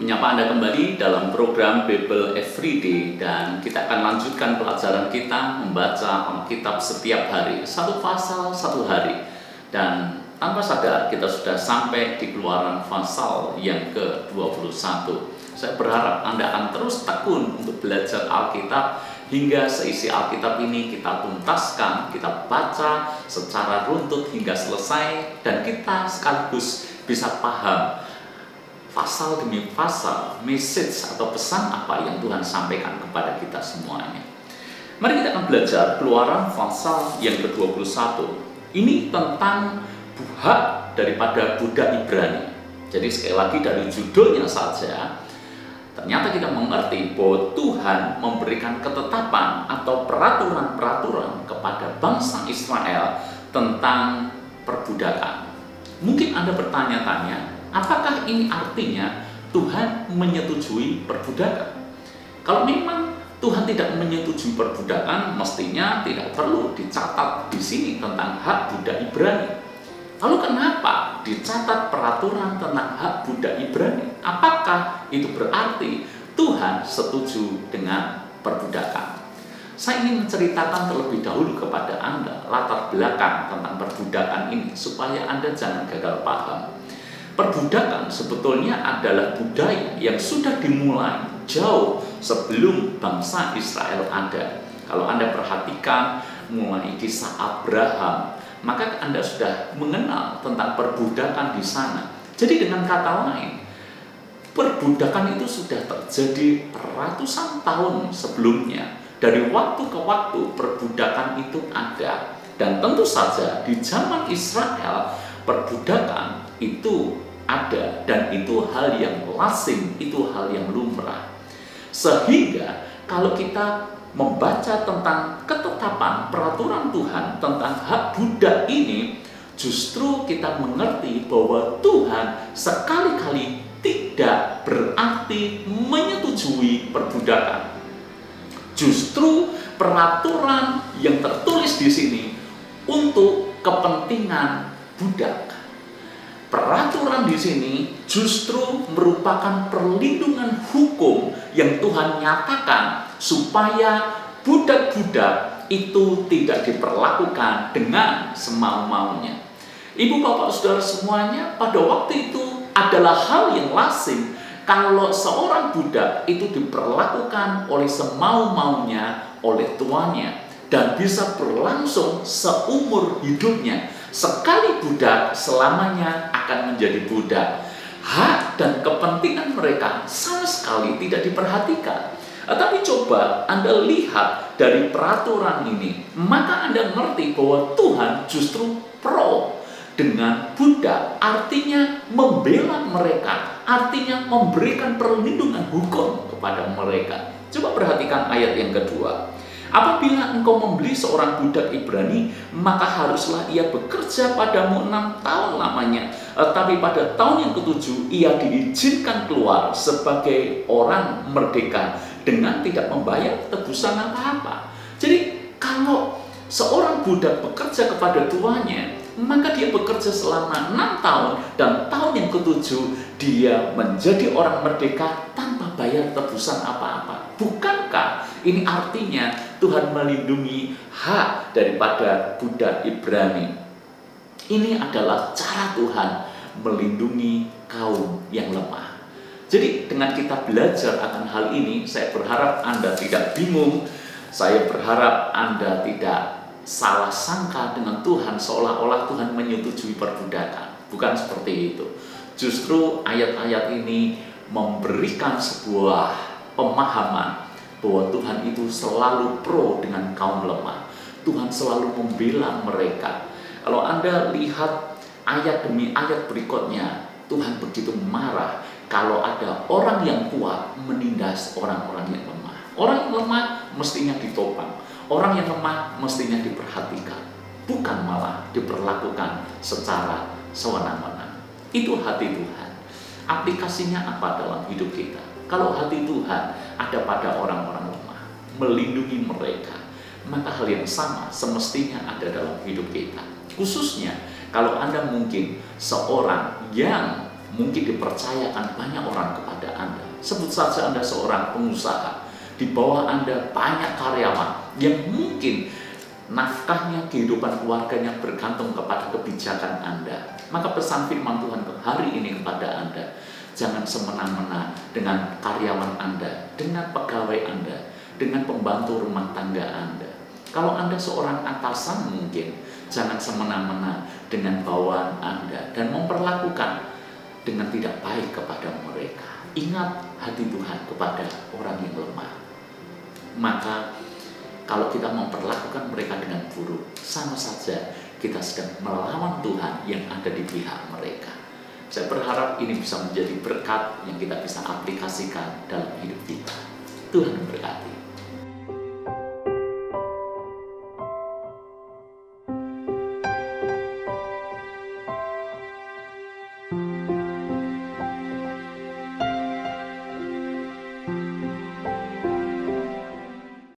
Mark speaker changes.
Speaker 1: Menyapa Anda kembali dalam program Bible Everyday, dan kita akan lanjutkan pelajaran kita membaca Alkitab setiap hari, satu pasal satu hari. Dan tanpa sadar kita sudah sampai di Keluaran pasal yang ke-21. Saya berharap Anda akan terus tekun untuk belajar Alkitab hingga seisi Alkitab ini kita tuntaskan, kita baca secara runtut hingga selesai, dan kita sekaligus bisa paham pasal demi pasal, message atau pesan apa yang Tuhan sampaikan kepada kita semuanya. Mari kita akan belajar Keluaran pasal yang ke-21. Ini tentang hak daripada budak Ibrani. Jadi sekali lagi dari judulnya saja, ternyata kita mengerti bahwa Tuhan memberikan ketetapan atau peraturan-peraturan kepada bangsa Israel tentang perbudakan. Mungkin Anda bertanya-tanya, apakah ini artinya Tuhan menyetujui perbudakan? Kalau memang Tuhan tidak menyetujui perbudakan, mestinya tidak perlu dicatat di sini tentang hak budak Ibrani. Lalu kenapa dicatat peraturan tentang hak budak Ibrani? Apakah itu berarti Tuhan setuju dengan perbudakan? Saya ingin menceritakan terlebih dahulu kepada Anda latar belakang tentang perbudakan ini supaya Anda jangan gagal paham. Perbudakan sebetulnya adalah budaya yang sudah dimulai jauh sebelum bangsa Israel ada. Kalau Anda perhatikan mulai kisah Abraham, maka Anda sudah mengenal tentang perbudakan di sana. Jadi dengan kata lain, perbudakan itu sudah terjadi ratusan tahun sebelumnya. Dari waktu ke waktu perbudakan itu ada. Dan tentu saja di zaman Israel perbudakan itu ada, dan itu hal yang lazim, itu hal yang lumrah. Sehingga kalau kita membaca tentang ketetapan peraturan Tuhan tentang hak budak ini, justru kita mengerti bahwa Tuhan sekali-kali tidak berarti menyetujui perbudakan. Justru peraturan yang tertulis di sini untuk kepentingan budak. Peraturan di sini justru merupakan perlindungan hukum yang Tuhan nyatakan supaya budak-budak itu tidak diperlakukan dengan semau-maunya. Ibu, bapak, saudara semuanya, pada waktu itu adalah hal yang lazim kalau seorang budak itu diperlakukan oleh semau-maunya oleh tuannya dan bisa berlangsung seumur hidupnya. Sekali budak, selamanya akan menjadi budak. Hak dan kepentingan mereka sama sekali tidak diperhatikan. Tapi coba Anda lihat dari peraturan ini, maka Anda mengerti bahwa Tuhan justru pro dengan budak, artinya membela mereka, artinya memberikan perlindungan hukum kepada mereka. Coba perhatikan ayat yang kedua. Apabila engkau membeli seorang budak Ibrani, maka haruslah ia bekerja padamu 6 tahun lamanya. Tapi pada tahun yang ke-7 ia diizinkan keluar sebagai orang merdeka dengan tidak membayar tebusan apa-apa. Jadi kalau seorang budak bekerja kepada tuannya, maka dia bekerja selama 6 tahun, dan tahun yang ke-7 dia menjadi orang merdeka tanpa bayar tebusan apa-apa. Bukankah ini artinya Tuhan melindungi hak daripada budak Ibrani? Ini adalah cara Tuhan melindungi kaum yang lemah. Jadi dengan kita belajar akan hal ini, saya berharap Anda tidak bingung. Saya berharap Anda tidak salah sangka dengan Tuhan seolah-olah Tuhan menyetujui perbudakan. Bukan seperti itu. Justru ayat-ayat ini memberikan sebuah pemahaman bahwa Tuhan itu selalu pro dengan kaum lemah. Tuhan selalu membela mereka. Kalau Anda lihat ayat demi ayat berikutnya, Tuhan begitu marah kalau ada orang yang kuat menindas orang-orang yang lemah. Orang yang lemah mestinya ditopang. Orang yang lemah mestinya diperhatikan, bukan malah diperlakukan secara sewenang-wenang. Itu hati Tuhan. Aplikasinya apa dalam hidup kita? Kalau hati Tuhan ada pada orang-orang lemah, melindungi mereka, maka hal yang sama semestinya ada dalam hidup kita. Khususnya kalau Anda mungkin seorang yang mungkin dipercayakan banyak orang kepada Anda. Sebut saja Anda seorang pengusaha, di bawah Anda banyak karyawan yang mungkin nafkahnya, kehidupan keluarganya bergantung kepada kebijakan Anda. Maka pesan firman Tuhan hari ini kepada Anda, jangan semena-mena dengan karyawan Anda, dengan pegawai Anda, dengan pembantu rumah tangga Anda. Kalau Anda seorang atasan mungkin, jangan semena-mena dengan bawahan Anda dan memperlakukan dengan tidak baik kepada mereka. Ingat hati Tuhan kepada orang yang lemah. Maka kalau kita memperlakukan mereka dengan buruk, sama saja kita sedang melawan Tuhan yang ada di pihak mereka. Saya berharap ini bisa menjadi berkat yang kita bisa aplikasikan dalam hidup kita. Tuhan memberkati.